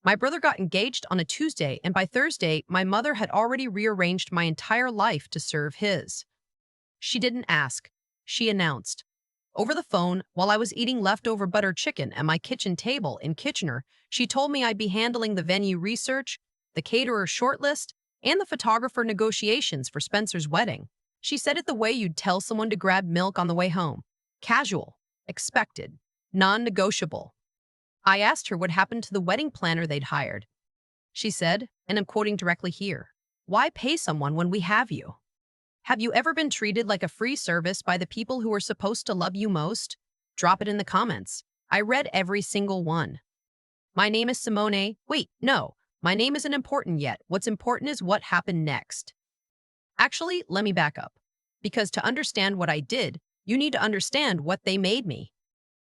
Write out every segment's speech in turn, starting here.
My brother got engaged on a Tuesday, and by Thursday, my mother had already rearranged my entire life to serve his. She didn't ask. She announced. Over the phone, while I was eating leftover buttered chicken at my kitchen table in Kitchener, she told me I'd be handling the venue research, the caterer shortlist, and the photographer negotiations for Spencer's wedding. She said it the way you'd tell someone to grab milk on the way home. Casual, expected, non-negotiable. I asked her what happened to the wedding planner they'd hired. She said, and I'm quoting directly here, "Why pay someone when we have you? Have you ever been treated like a free service by the people who are supposed to love you most? Drop it in the comments." I read every single one. My name is Simone. Wait, no, my name isn't important yet. What's important is what happened next. Actually, let me back up. Because to understand what I did, you need to understand what they made me.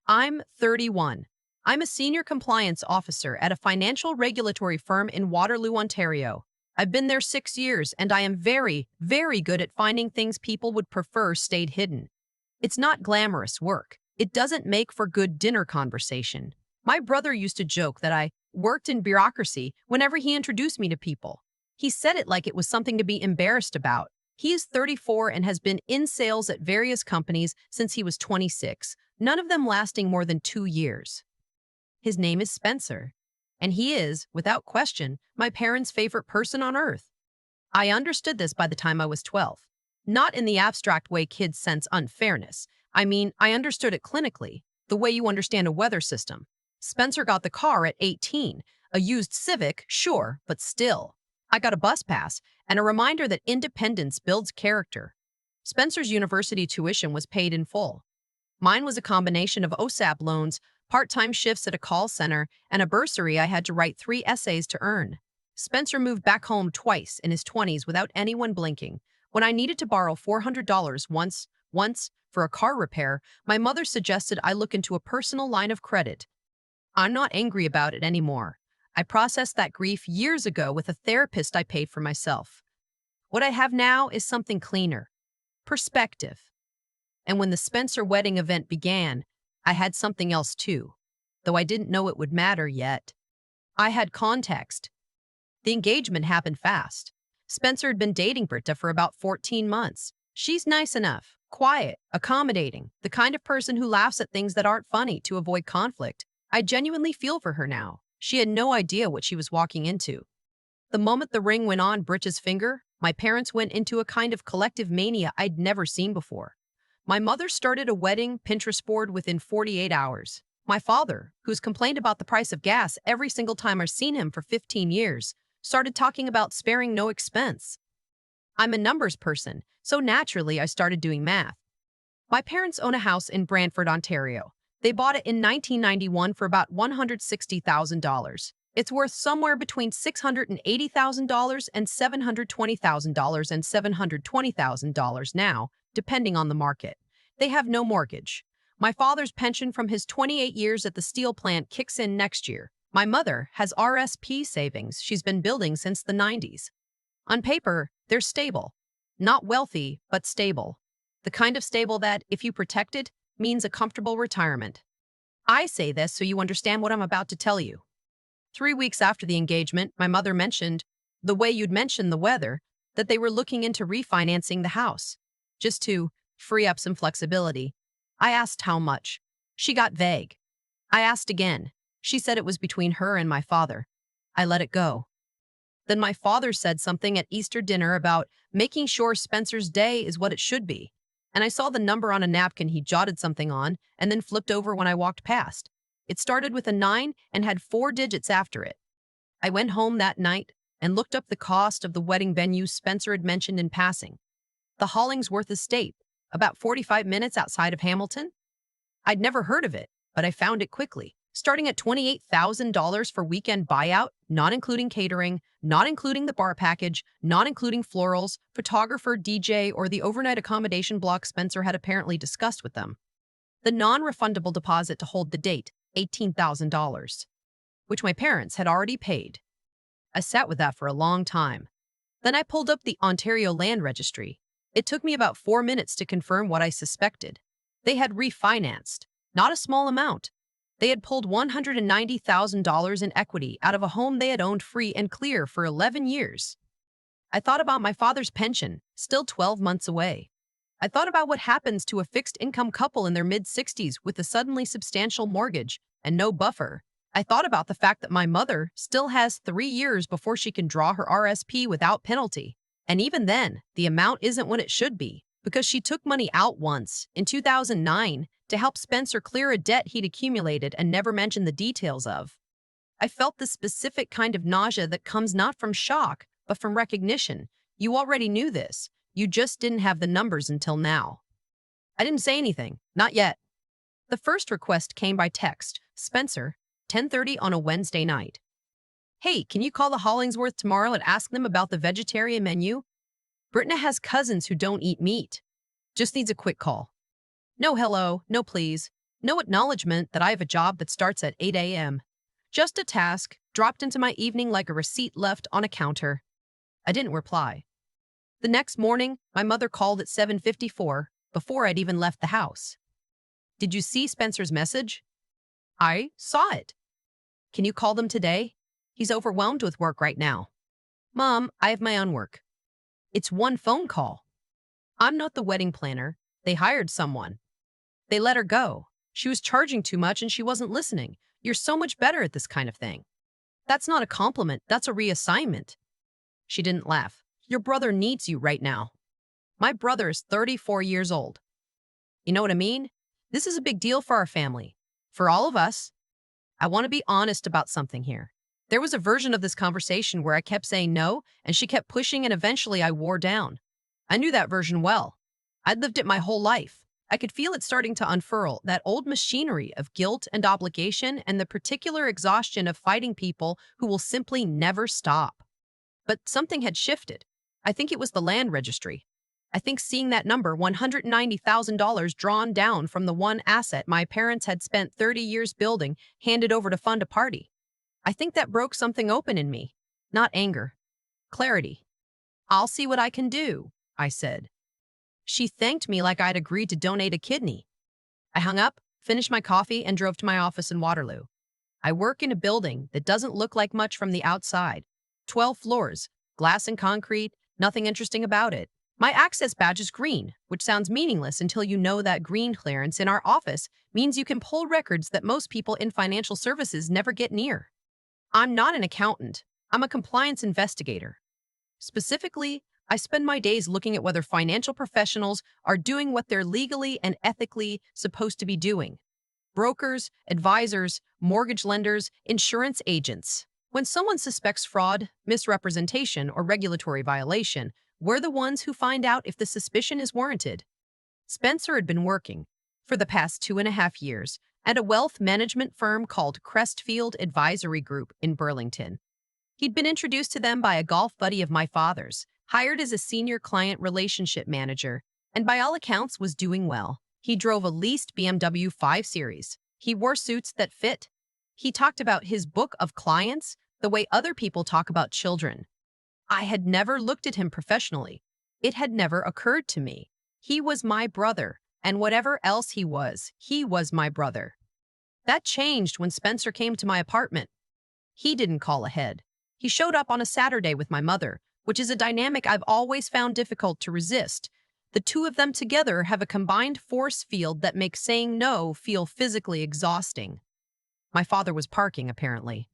I'm 31. I'm a senior compliance officer at a financial regulatory firm in Waterloo, Ontario. I've been there 6 years, and I am very, very good at finding things people would prefer stayed hidden. It's not glamorous work. It doesn't make for good dinner conversation. My brother used to joke that I worked in bureaucracy whenever he introduced me to people. He said it like it was something to be embarrassed about. He is 34 and has been in sales at various companies since he was 26, none of them lasting more than 2 years. His name is Spencer, and he is, without question, my parents' favorite person on earth. I understood this by the time I was 12. Not in the abstract way kids sense unfairness. I mean, I understood it clinically, the way you understand a weather system. Spencer got the car at 18, a used Civic, sure, but still. I got a bus pass and a reminder that independence builds character. Spencer's university tuition was paid in full. Mine was a combination of OSAP loans, part-time shifts at a call center, and a bursary I had to write 3 essays to earn. Spencer moved back home twice in his 20s without anyone blinking. When I needed to borrow $400 once for a car repair, my mother suggested I look into a personal line of credit. I'm not angry about it anymore. I processed that grief years ago with a therapist I paid for myself. What I have now is something cleaner. Perspective. And when the Spencer wedding event began, I had something else too, though I didn't know it would matter yet. I had context. The engagement happened fast. Spencer had been dating Britta for about 14 months. She's nice enough, quiet, accommodating, the kind of person who laughs at things that aren't funny to avoid conflict. I genuinely feel for her now. She had no idea what she was walking into. The moment the ring went on Britta's finger, my parents went into a kind of collective mania I'd never seen before. My mother started a wedding Pinterest board within 48 hours. My father, who's complained about the price of gas every single time I've seen him for 15 years, started talking about sparing no expense. I'm a numbers person, so naturally I started doing math. My parents own a house in Brantford, Ontario. They bought it in 1991 for about $160,000. It's worth somewhere between $680,000 and $720,000 and $720,000 now, depending on the market. They have no mortgage. My father's pension from his 28 years at the steel plant kicks in next year. My mother has RRSP savings she's been building since the 90s. On paper, they're stable. Not wealthy, but stable. The kind of stable that, if you protect it, means a comfortable retirement. I say this so you understand what I'm about to tell you. 3 weeks after the engagement, my mother mentioned, the way you'd mentioned the weather, that they were looking into refinancing the house, just to free up some flexibility. I asked how much. She got vague. I asked again. She said it was between her and my father. I let it go. Then my father said something at Easter dinner about making sure Spencer's day is what it should be. And I saw the number on a napkin he jotted something on and then flipped over when I walked past. It started with a 9 and had 4 digits after it. I went home that night and looked up the cost of the wedding venue Spencer had mentioned in passing. The Hollingsworth Estate, about 45 minutes outside of Hamilton. I'd never heard of it, but I found it quickly. Starting at $28,000 for weekend buyout, not including catering, not including the bar package, not including florals, photographer, DJ, or the overnight accommodation block Spencer had apparently discussed with them. The non-refundable deposit to hold the date, $18,000, which my parents had already paid. I sat with that for a long time. Then I pulled up the Ontario Land Registry. It took me about 4 minutes to confirm what I suspected. They had refinanced, not a small amount. They had pulled $190,000 in equity out of a home they had owned free and clear for 11 years. I thought about my father's pension, still 12 months away. I thought about what happens to a fixed-income couple in their mid-60s with a suddenly substantial mortgage and no buffer. I thought about the fact that my mother still has 3 years before she can draw her RSP without penalty. And even then, the amount isn't what it should be, because she took money out once, in 2009, to help Spencer clear a debt he'd accumulated and never mentioned the details of. I felt the specific kind of nausea that comes not from shock, but from recognition. You already knew this. You just didn't have the numbers until now. I didn't say anything. Not yet. The first request came by text. Spencer, 10:30 on a Wednesday night. Hey, can you call the Hollingsworth tomorrow and ask them about the vegetarian menu? Brittany has cousins who don't eat meat. Just needs a quick call. No hello, no please. No acknowledgement that I have a job that starts at 8 a.m. Just a task, dropped into my evening like a receipt left on a counter. I didn't reply. The next morning, my mother called at 7:54, before I'd even left the house. Did you see Spencer's message? I saw it. Can you call them today? He's overwhelmed with work right now. Mom, I have my own work. It's one phone call. I'm not the wedding planner. They hired someone. They let her go. She was charging too much and she wasn't listening. You're so much better at this kind of thing. That's not a compliment. That's a reassignment. She didn't laugh. Your brother needs you right now. My brother is 34 years old. You know what I mean? This is a big deal for our family. For all of us. I want to be honest about something here. There was a version of this conversation where I kept saying no, and she kept pushing, and eventually I wore down. I knew that version well. I'd lived it my whole life. I could feel it starting to unfurl, that old machinery of guilt and obligation and the particular exhaustion of fighting people who will simply never stop. But something had shifted. I think it was the land registry. I think seeing that number, $190,000 drawn down from the one asset my parents had spent 30 years building, handed over to fund a party. I think that broke something open in me. Not anger. Clarity. I'll see what I can do, I said. She thanked me like I'd agreed to donate a kidney. I hung up, finished my coffee, and drove to my office in Waterloo. I work in a building that doesn't look like much from the outside. 12 floors, glass and concrete, nothing interesting about it. My access badge is green, which sounds meaningless until you know that green clearance in our office means you can pull records that most people in financial services never get near. I'm not an accountant. I'm a compliance investigator. Specifically, I spend my days looking at whether financial professionals are doing what they're legally and ethically supposed to be doing. Brokers, advisors, mortgage lenders, insurance agents. When someone suspects fraud, misrepresentation, or regulatory violation, we're the ones who find out if the suspicion is warranted. Spencer had been working, for the past 2.5 years, at a wealth management firm called Crestfield Advisory Group in Burlington. He'd been introduced to them by a golf buddy of my father's, hired as a senior client relationship manager, and by all accounts was doing well. He drove a leased BMW 5 Series. He wore suits that fit. He talked about his book of clients the way other people talk about children. I had never looked at him professionally. It had never occurred to me. He was my brother, and whatever else he was my brother. That changed when Spencer came to my apartment. He didn't call ahead. He showed up on a Saturday with my mother, which is a dynamic I've always found difficult to resist. The two of them together have a combined force field that makes saying no feel physically exhausting. My father was parking, apparently.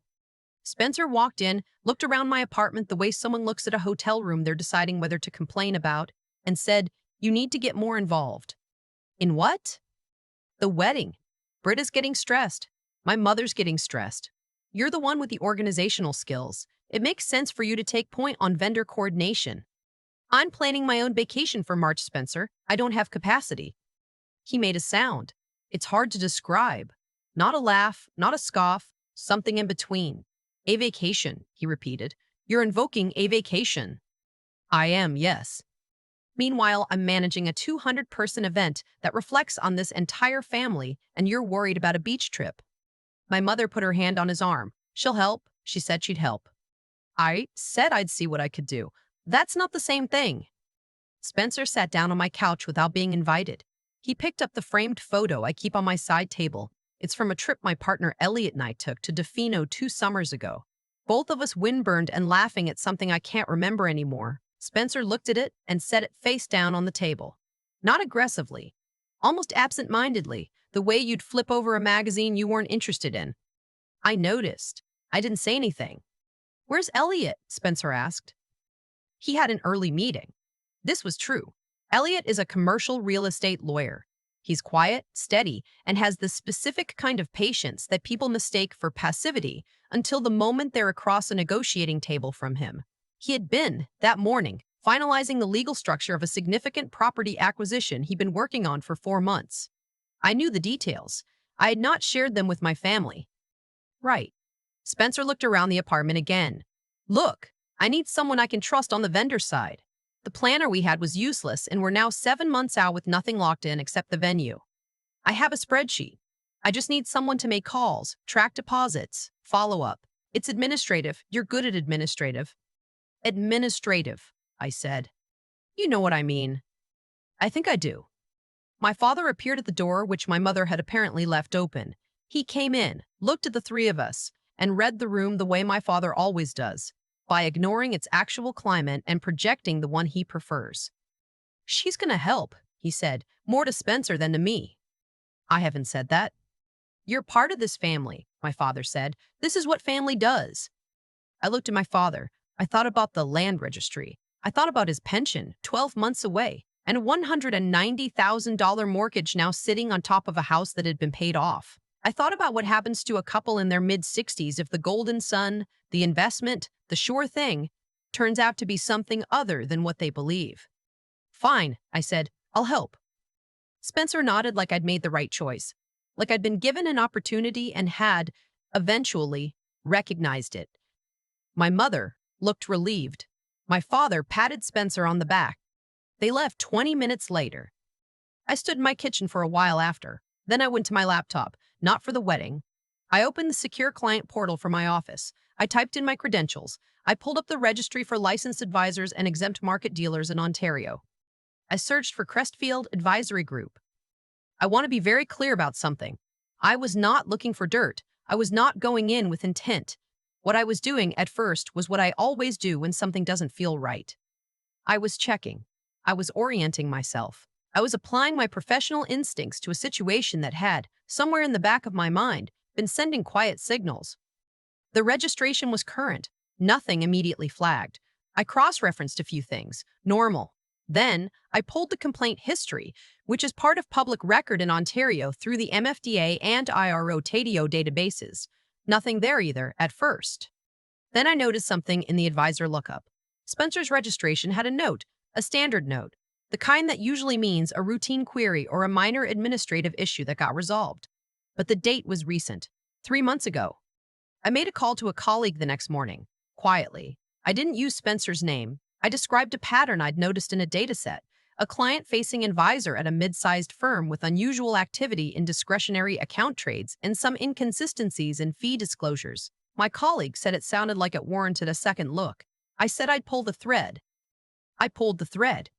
Spencer walked in, looked around my apartment the way someone looks at a hotel room they're deciding whether to complain about, and said, "You need to get more involved." In what? The wedding. Britta's getting stressed. My mother's getting stressed. You're the one with the organizational skills. It makes sense for you to take point on vendor coordination. I'm planning my own vacation for March, Spencer. I don't have capacity. He made a sound. It's hard to describe. Not a laugh, not a scoff, something in between. A vacation, he repeated. You're invoking a vacation. I am, yes. Meanwhile, I'm managing a 200-person event that reflects on this entire family, and you're worried about a beach trip. My mother put her hand on his arm. She'll help. She said she'd help. I said I'd see what I could do. That's not the same thing. Spencer sat down on my couch without being invited. He picked up the framed photo I keep on my side table. It's from a trip my partner Elliot and I took to Defino 2 summers ago. Both of us windburned and laughing at something I can't remember anymore. Spencer looked at it and set it face down on the table. Not aggressively, almost absent-mindedly, the way you'd flip over a magazine you weren't interested in. I noticed. I didn't say anything. "Where's Elliot?" Spencer asked. He had an early meeting. This was true. Elliot is a commercial real estate lawyer. He's quiet, steady, and has the specific kind of patience that people mistake for passivity until the moment they're across a negotiating table from him. He had been, that morning, finalizing the legal structure of a significant property acquisition he'd been working on for 4 months. I knew the details. I had not shared them with my family. Right. Spencer looked around the apartment again. "Look, I need someone I can trust on the vendor side. The planner we had was useless, and we're now 7 months out with nothing locked in except the venue. I have a spreadsheet. I just need someone to make calls, track deposits, follow up. It's administrative. You're good at administrative." "Administrative," I said. "You know what I mean." "I think I do." My father appeared at the door, which my mother had apparently left open. He came in, looked at the three of us, and read the room the way my father always does, by ignoring its actual climate and projecting the one he prefers. "She's gonna help," he said, "more to Spencer than to me." "I haven't said that." "You're part of this family," my father said. "This is what family does." I looked at my father. I thought about the land registry. I thought about his pension, 12 months away, and a $190,000 mortgage now sitting on top of a house that had been paid off. I thought about what happens to a couple in their mid-60s if the golden son, the investment, the sure thing, turns out to be something other than what they believe. "Fine," I said. "I'll help." Spencer nodded like I'd made the right choice, like I'd been given an opportunity and had, eventually, recognized it. My mother looked relieved. My father patted Spencer on the back. They left 20 minutes later. I stood in my kitchen for a while after. Then I went to my laptop, not for the wedding. I opened the secure client portal for my office. I typed in my credentials. I pulled up the registry for licensed advisors and exempt market dealers in Ontario. I searched for Crestfield Advisory Group. I want to be very clear about something. I was not looking for dirt. I was not going in with intent. What I was doing at first was what I always do when something doesn't feel right. I was checking. I was orienting myself. I was applying my professional instincts to a situation that had, somewhere in the back of my mind, been sending quiet signals. The registration was current. Nothing immediately flagged. I cross-referenced a few things. Normal. Then, I pulled the complaint history, which is part of public record in Ontario through the MFDA and IRO-TADIO databases. Nothing there either, at first. Then I noticed something in the advisor lookup. Spencer's registration had a note, a standard note, the kind that usually means a routine query or a minor administrative issue that got resolved. But the date was recent, 3 months ago. I made a call to a colleague the next morning, quietly. I didn't use Spencer's name. I described a pattern I'd noticed in a dataset, a client-facing advisor at a mid-sized firm with unusual activity in discretionary account trades and some inconsistencies in fee disclosures. My colleague said it sounded like it warranted a second look. I said I'd pull the thread. I pulled the thread.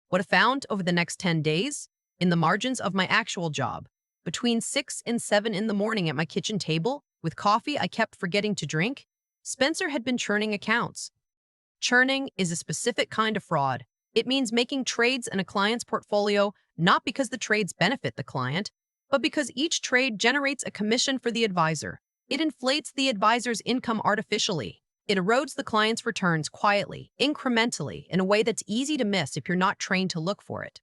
What I found over the next 10 days? In the margins of my actual job, between 6 and 7 in the morning at my kitchen table, with coffee I kept forgetting to drink, Spencer had been churning accounts. Churning is a specific kind of fraud. It means making trades in a client's portfolio not because the trades benefit the client, but because each trade generates a commission for the advisor. It inflates the advisor's income artificially. It erodes the client's returns quietly, incrementally, in a way that's easy to miss if you're not trained to look for it.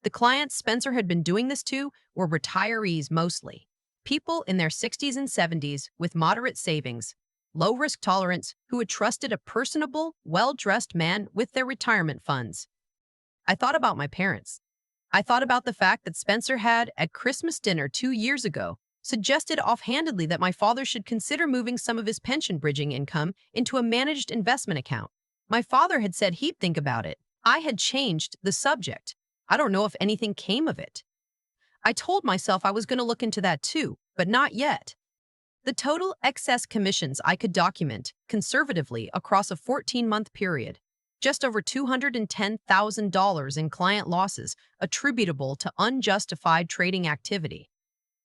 The clients Spencer had been doing this to were retirees mostly. People in their 60s and 70s with moderate savings, low risk tolerance, who had trusted a personable, well-dressed man with their retirement funds. I thought about my parents. I thought about the fact that Spencer had, at Christmas dinner 2 years ago, suggested offhandedly that my father should consider moving some of his pension bridging income into a managed investment account. My father had said he'd think about it. I had changed the subject. I don't know if anything came of it. I told myself I was going to look into that too, but not yet. The total excess commissions I could document, conservatively, across a 14-month period. Just over $210,000 in client losses attributable to unjustified trading activity.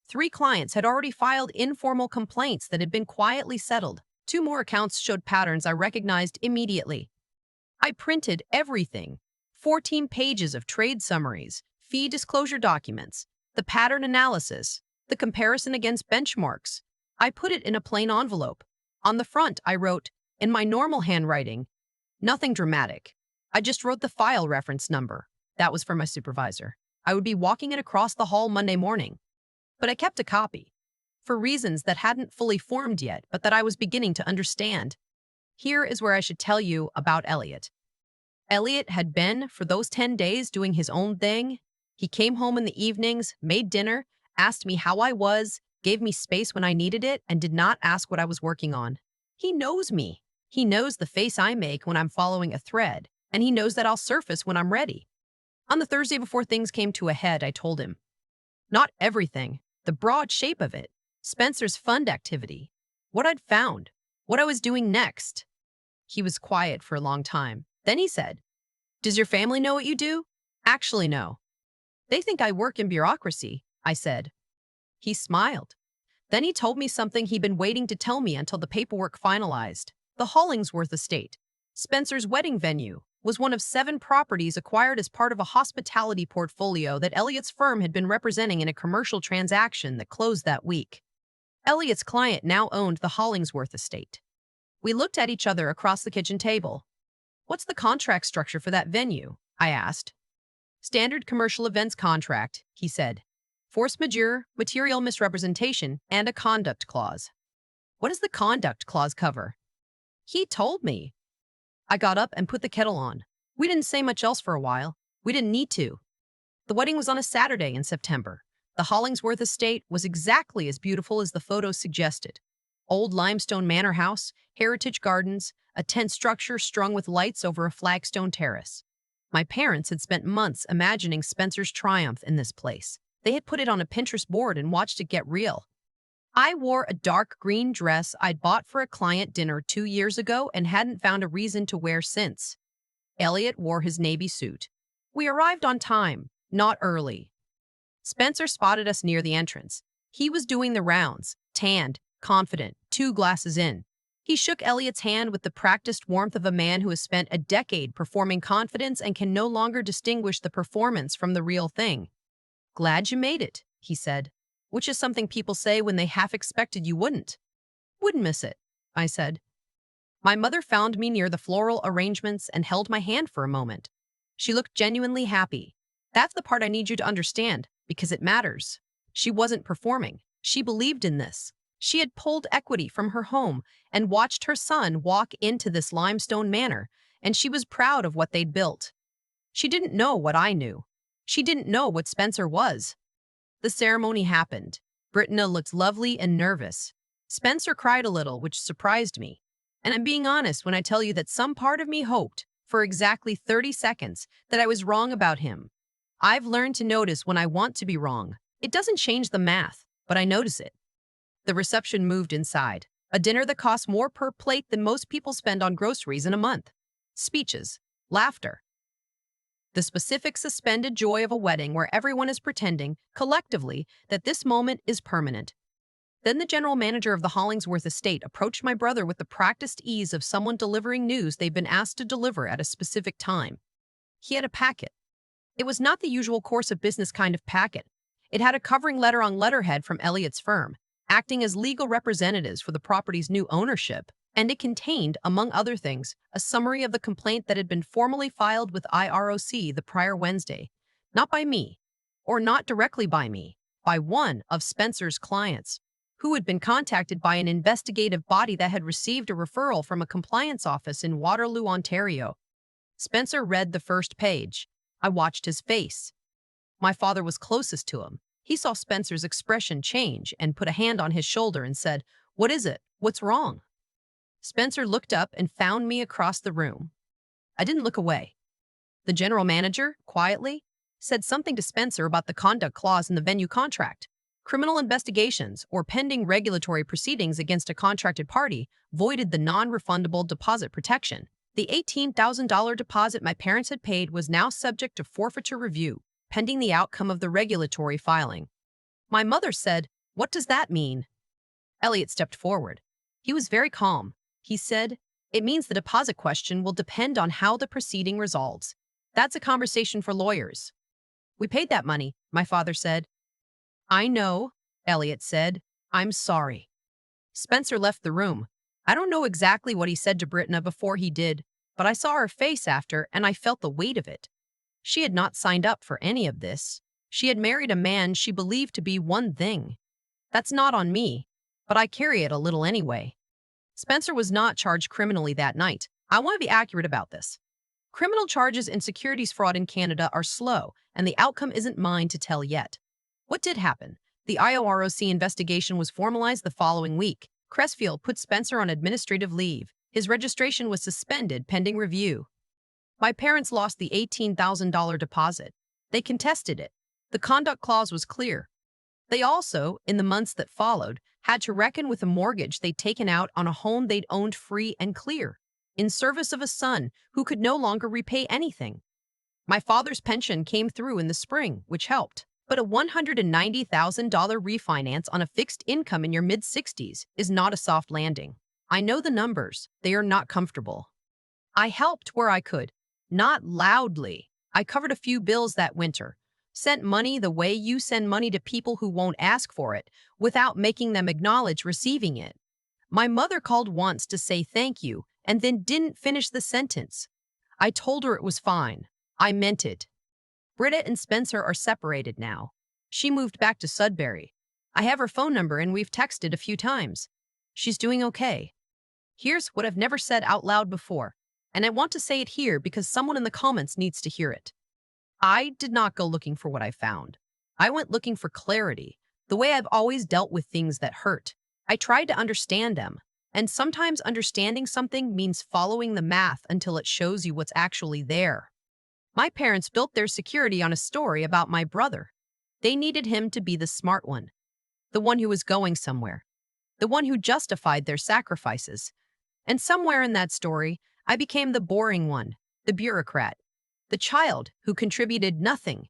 3 clients had already filed informal complaints that had been quietly settled. 2 more accounts showed patterns I recognized immediately. I printed everything: 14 pages of trade summaries, fee disclosure documents, the pattern analysis, the comparison against benchmarks. I put it in a plain envelope. On the front, I wrote, in my normal handwriting, nothing dramatic. I just wrote the file reference number. That was for my supervisor. I would be walking it across the hall Monday morning. But I kept a copy, for reasons that hadn't fully formed yet, but that I was beginning to understand. Here is where I should tell you about Elliot. Elliot had been, for those 10 days, doing his own thing. He came home in the evenings, made dinner, asked me how I was, gave me space when I needed it, and did not ask what I was working on. He knows me. He knows the face I make when I'm following a thread, and he knows that I'll surface when I'm ready. On the Thursday before things came to a head, I told him, not everything, the broad shape of it, Spencer's fund activity, what I'd found, what I was doing next. He was quiet for a long time. Then he said, does your family know what you do? Actually, no. They think I work in bureaucracy, I said. He smiled. Then he told me something he'd been waiting to tell me until the paperwork finalized. The Hollingsworth Estate, Spencer's wedding venue, was one of 7 properties acquired as part of a hospitality portfolio that Elliot's firm had been representing in a commercial transaction that closed that week. Elliot's client now owned the Hollingsworth Estate. We looked at each other across the kitchen table. What's the contract structure for that venue? I asked. Standard commercial events contract, he said. Force majeure, material misrepresentation, and a conduct clause. What does the conduct clause cover? He told me. I got up and put the kettle on. We didn't say much else for a while. We didn't need to. The wedding was on a Saturday in September. The Hollingsworth Estate was exactly as beautiful as the photos suggested. Old limestone manor house, heritage gardens, a tent structure strung with lights over a flagstone terrace. My parents had spent months imagining Spencer's triumph in this place. They had put it on a Pinterest board and watched it get real. I wore a dark green dress I'd bought for a client dinner 2 years ago and hadn't found a reason to wear since. Elliot wore his navy suit. We arrived on time, not early. Spencer spotted us near the entrance. He was doing the rounds, tanned, confident, 2 glasses in. He shook Elliot's hand with the practiced warmth of a man who has spent a decade performing confidence and can no longer distinguish the performance from the real thing. Glad you made it, he said, which is something people say when they half expected you wouldn't. Wouldn't miss it, I said. My mother found me near the floral arrangements and held my hand for a moment. She looked genuinely happy. That's the part I need you to understand, because it matters. She wasn't performing. She believed in this. She had pulled equity from her home and watched her son walk into this limestone manor, and she was proud of what they'd built. She didn't know what I knew. She didn't know what Spencer was. The ceremony happened. Brittana looked lovely and nervous. Spencer cried a little, which surprised me. And I'm being honest when I tell you that some part of me hoped, for exactly 30 seconds, that I was wrong about him. I've learned to notice when I want to be wrong. It doesn't change the math, but I notice it. The reception moved inside. A dinner that cost more per plate than most people spend on groceries in a month. Speeches. Laughter. The specific suspended joy of a wedding where everyone is pretending, collectively, that this moment is permanent. Then the general manager of the Hollingsworth Estate approached my brother with the practiced ease of someone delivering news they've been asked to deliver at a specific time. He had a packet. It was not the usual course of business kind of packet. It had a covering letter on letterhead from Elliot's firm, acting as legal representatives for the property's new ownership, and it contained, among other things, a summary of the complaint that had been formally filed with IROC the prior Wednesday, not by me, or not directly by me, by one of Spencer's clients, who had been contacted by an investigative body that had received a referral from a compliance office in Waterloo, Ontario. Spencer read the first page. I watched his face. My father was closest to him. He saw Spencer's expression change and put a hand on his shoulder and said, "What is it? What's wrong?" Spencer looked up and found me across the room. I didn't look away. The general manager, quietly, said something to Spencer about the conduct clause in the venue contract. Criminal investigations or pending regulatory proceedings against a contracted party voided the non-refundable deposit protection. The $18,000 deposit my parents had paid was now subject to forfeiture review, pending the outcome of the regulatory filing. My mother said, What does that mean? Elliot stepped forward. He was very calm. He said, "It means the deposit question will depend on how the proceeding resolves. That's a conversation for lawyers." "We paid that money," my father said. "I know," Elliot said. "I'm sorry." Spencer left the room. I don't know exactly what he said to Brittna before he did, but I saw her face after and I felt the weight of it. She had not signed up for any of this. She had married a man she believed to be one thing. That's not on me, but I carry it a little anyway. Spencer was not charged criminally that night. I want to be accurate about this. Criminal charges in securities fraud in Canada are slow, and the outcome isn't mine to tell yet. What did happen? The IOROC investigation was formalized the following week. Crestfield put Spencer on administrative leave. His registration was suspended pending review. My parents lost the $18,000 deposit. They contested it. The conduct clause was clear. They also, in the months that followed, had to reckon with a mortgage they'd taken out on a home they'd owned free and clear, in service of a son who could no longer repay anything. My father's pension came through in the spring, which helped. But a $190,000 refinance on a fixed income in your mid-60s is not a soft landing. I know the numbers. They are not comfortable. I helped where I could. Not loudly. I covered a few bills that winter. Sent money the way you send money to people who won't ask for it, without making them acknowledge receiving it. My mother called once to say thank you, and then didn't finish the sentence. I told her it was fine. I meant it. Britta and Spencer are separated now. She moved back to Sudbury. I have her phone number and we've texted a few times. She's doing okay. Here's what I've never said out loud before, and I want to say it here because someone in the comments needs to hear it. I did not go looking for what I found. I went looking for clarity, the way I've always dealt with things that hurt. I tried to understand them, and sometimes understanding something means following the math until it shows you what's actually there. My parents built their security on a story about my brother. They needed him to be the smart one, the one who was going somewhere, the one who justified their sacrifices. And somewhere in that story, I became the boring one, the bureaucrat, the child who contributed nothing,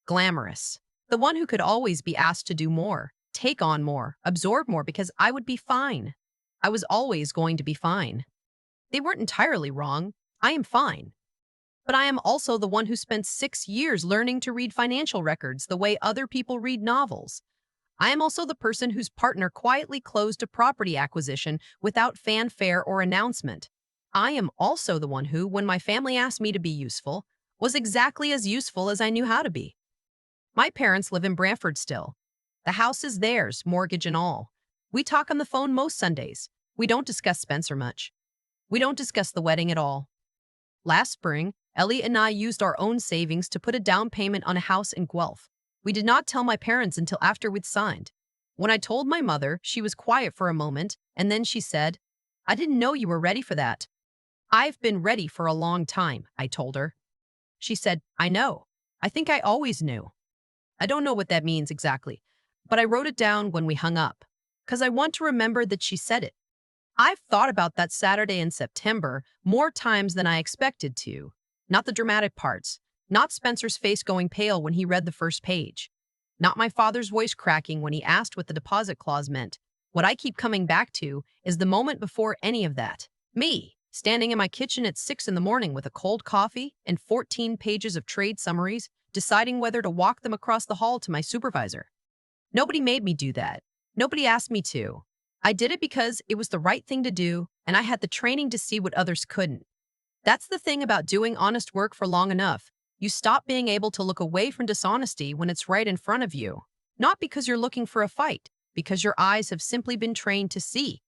glamorous, the one who could always be asked to do more, take on more, absorb more because I would be fine. I was always going to be fine. They weren't entirely wrong. I am fine. But I am also the one who spent 6 years learning to read financial records the way other people read novels. I am also the person whose partner quietly closed a property acquisition without fanfare or announcement. I am also the one who, when my family asked me to be useful, was exactly as useful as I knew how to be. My parents live in Brantford still. The house is theirs, mortgage and all. We talk on the phone most Sundays. We don't discuss Spencer much. We don't discuss the wedding at all. Last spring, Ellie and I used our own savings to put a down payment on a house in Guelph. We did not tell my parents until after we'd signed. When I told my mother, she was quiet for a moment, and then she said, "I didn't know you were ready for that." "I've been ready for a long time," I told her. She said, "I know. I think I always knew." I don't know what that means exactly, but I wrote it down when we hung up, because I want to remember that she said it. I've thought about that Saturday in September more times than I expected to. Not the dramatic parts, not Spencer's face going pale when he read the first page, not my father's voice cracking when he asked what the deposit clause meant. What I keep coming back to is the moment before any of that. Me, standing in my kitchen at 6 in the morning with a cold coffee and 14 pages of trade summaries, deciding whether to walk them across the hall to my supervisor. Nobody made me do that. Nobody asked me to. I did it because it was the right thing to do, and I had the training to see what others couldn't. That's the thing about doing honest work for long enough. You stop being able to look away from dishonesty when it's right in front of you. Not because you're looking for a fight, because your eyes have simply been trained to see.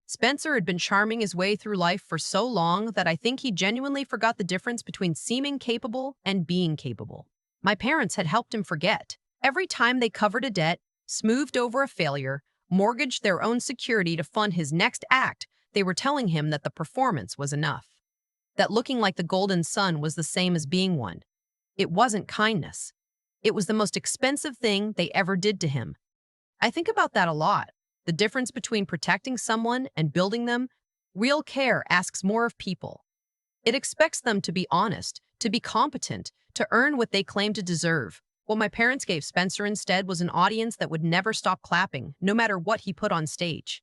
Spencer had been charming his way through life for so long that I think he genuinely forgot the difference between seeming capable and being capable. My parents had helped him forget. Every time they covered a debt, smoothed over a failure, mortgaged their own security to fund his next act, they were telling him that the performance was enough. That looking like the golden sun was the same as being one. It wasn't kindness. It was the most expensive thing they ever did to him. I think about that a lot. The difference between protecting someone and building them. Real care asks more of people. It expects them to be honest, to be competent, to earn what they claim to deserve. What my parents gave Spencer instead was an audience that would never stop clapping, no matter what he put on stage.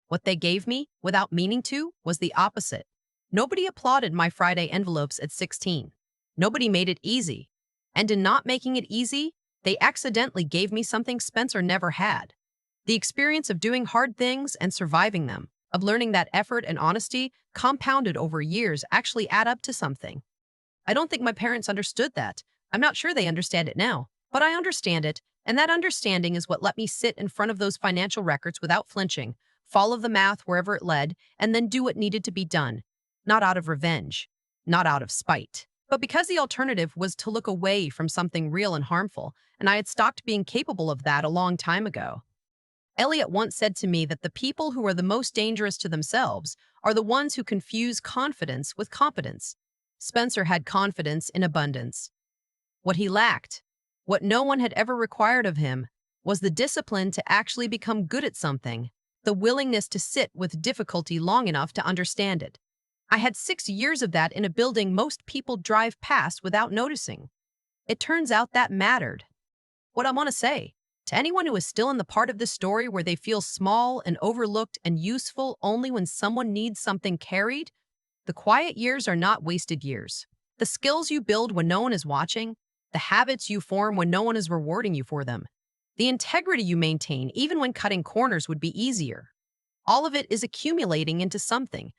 What they gave me, without meaning to, was the opposite. Nobody applauded my Friday envelopes at 16. Nobody made it easy. And in not making it easy, they accidentally gave me something Spencer never had. The experience of doing hard things and surviving them, of learning that effort and honesty, compounded over years, actually add up to something. I don't think my parents understood that. I'm not sure they understand it now, but I understand it, and that understanding is what let me sit in front of those financial records without flinching, follow the math wherever it led, and then do what needed to be done. Not out of revenge, not out of spite, but because the alternative was to look away from something real and harmful, and I had stopped being capable of that a long time ago. Elliot once said to me that the people who are the most dangerous to themselves are the ones who confuse confidence with competence. Spencer had confidence in abundance. What he lacked, what no one had ever required of him, was the discipline to actually become good at something, the willingness to sit with difficulty long enough to understand it. I had 6 years of that in a building most people drive past without noticing. It turns out that mattered. What I want to say, to anyone who is still in the part of the story where they feel small and overlooked and useful only when someone needs something carried, the quiet years are not wasted years. The skills you build when no one is watching, the habits you form when no one is rewarding you for them, the integrity you maintain even when cutting corners would be easier. All of it is accumulating into something.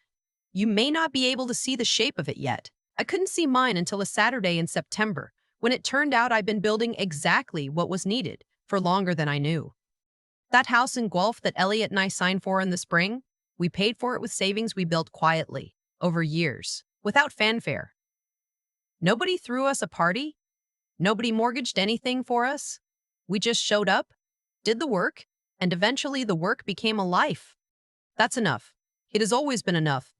You may not be able to see the shape of it yet. I couldn't see mine until a Saturday in September, when it turned out I'd been building exactly what was needed for longer than I knew. That house in Guelph that Elliot and I signed for in the spring, we paid for it with savings we built quietly, over years, without fanfare. Nobody threw us a party. Nobody mortgaged anything for us. We just showed up, did the work, and eventually the work became a life. That's enough. It has always been enough.